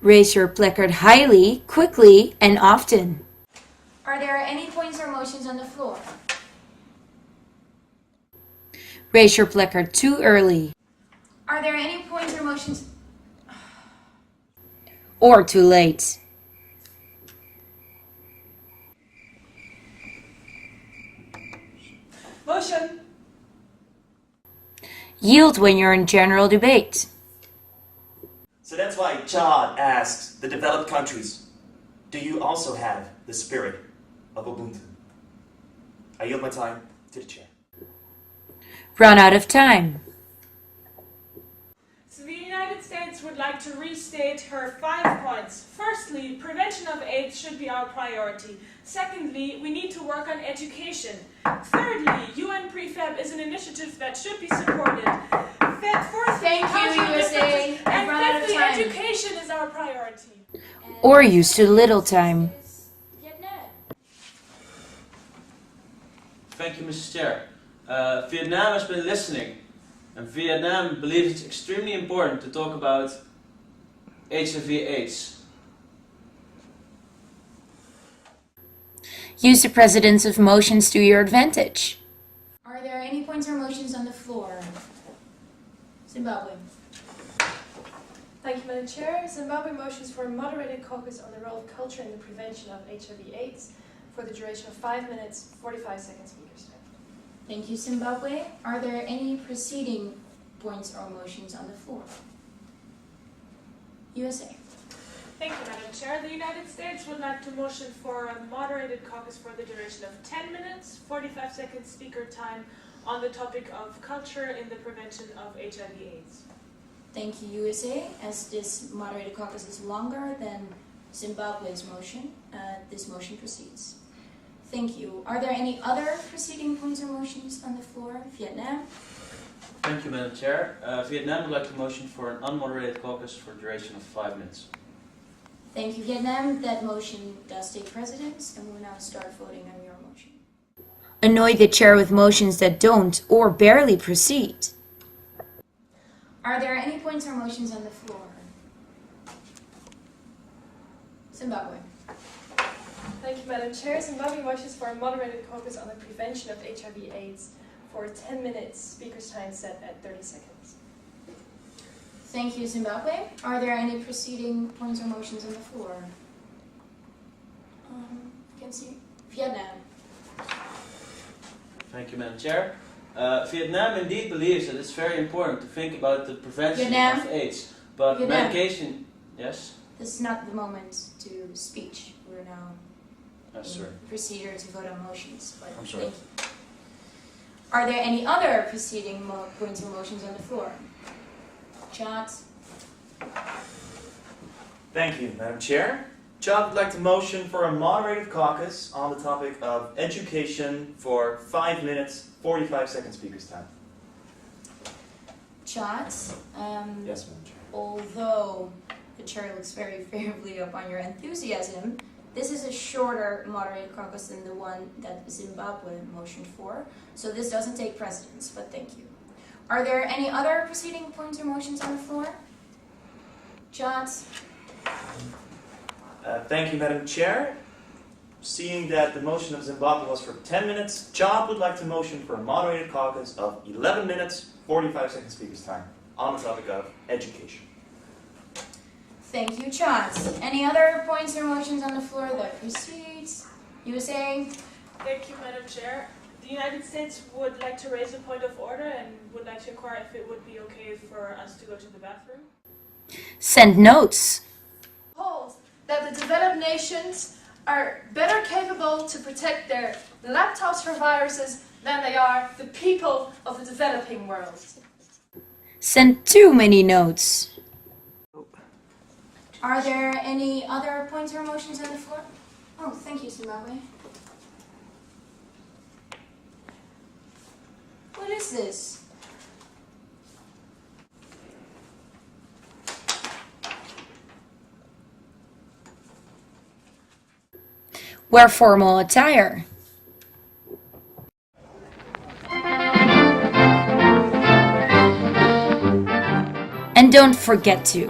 Raise your placard highly, quickly, and often. Are there any points or motions on the floor? Raise your placard too early. Are there any points or motions? Or too late. Motion. Yield when you're in general debate. So that's why John asks the developed countries, do you also have the spirit of Ubuntu? I yield my time to the chair. Run out of time. So the United States would like to restate her 5 points. Firstly, prevention of AIDS should be our priority. Secondly, we need to work on education. Thirdly, UN prefab is an initiative that should be supported. Fourthly, Thank you, cultural USA. differences. I've And run out of fifthly, time. education is our priority. Or use too little time. Thank you, Mrs. Chair. Vietnam has been listening, and Vietnam believes it's extremely important to talk about HIV/AIDS. Use the precedence of motions to your advantage. Are there any points or motions on the floor? Zimbabwe. Thank you, Madam Chair. Zimbabwe motions for a moderated caucus on the role of culture in the prevention of HIV/AIDS for the duration of 5 minutes, 45 seconds speaker's time. Thank you, Zimbabwe. Are there any preceding points or motions on the floor? USA. Thank you, Madam Chair. The United States would like to motion for a moderated caucus for the duration of 10 minutes, 45 seconds speaker time on the topic of culture in the prevention of HIV/AIDS. Thank you, USA. As this moderated caucus is longer than Zimbabwe's motion, this motion proceeds. Thank you. Are there any other preceding points or motions on the floor? Vietnam. Thank you, Madam Chair. Vietnam would like to motion for an unmoderated caucus for a duration of 5 minutes. Thank you, Vietnam. That motion does take precedence, and we'll now start voting on your motion. Annoy the chair with motions that don't or barely proceed. Are there any points or motions on the floor? Zimbabwe. Thank you, Madam Chair. Zimbabwe motions for a moderated caucus on the prevention of HIV/AIDS for 10 minutes, speaker's time set at 30 seconds. Thank you, Zimbabwe. Are there any preceding points or motions on the floor? I can see Vietnam. Thank you, Madam Chair. Vietnam indeed believes that it's very important to think about the prevention Vietnam? of AIDS, but Vietnam. medication... Yes? This is not the moment to speech. We're now in Sorry. procedure to vote on motions. But I'm sorry. thank you. Are there any other preceding points or motions on the floor? Shots. Thank you, Madam Chair. John would like to motion for a moderated caucus on the topic of education for 5 minutes, 45 seconds speaker's time. Shots. Yes, Madam Chair. Although the chair looks very favorably upon your enthusiasm, this is a shorter moderated caucus than the one that Zimbabwe motioned for, so this doesn't take precedence, but thank you. Are there any other preceding points or motions on the floor? Shots. Thank you, Madam Chair. Seeing that the motion of Zimbabwe was for 10 minutes, John would like to motion for a moderated caucus of 11 minutes, 45 seconds speaker's time on the topic of education. Thank you, Shots. Any other points or motions on the floor that precedes? USA. Thank you, Madam Chair. The United States would like to raise a point of order and would like to inquire if it would be okay for us to go to the bathroom. Send notes. Hold that the developed nations are better capable to protect their laptops from viruses than they are the people of the developing world. Send too many notes. Are there any other points or motions on the floor? Oh, thank you, Zimbabwe. What is this? Wear formal attire. And don't forget to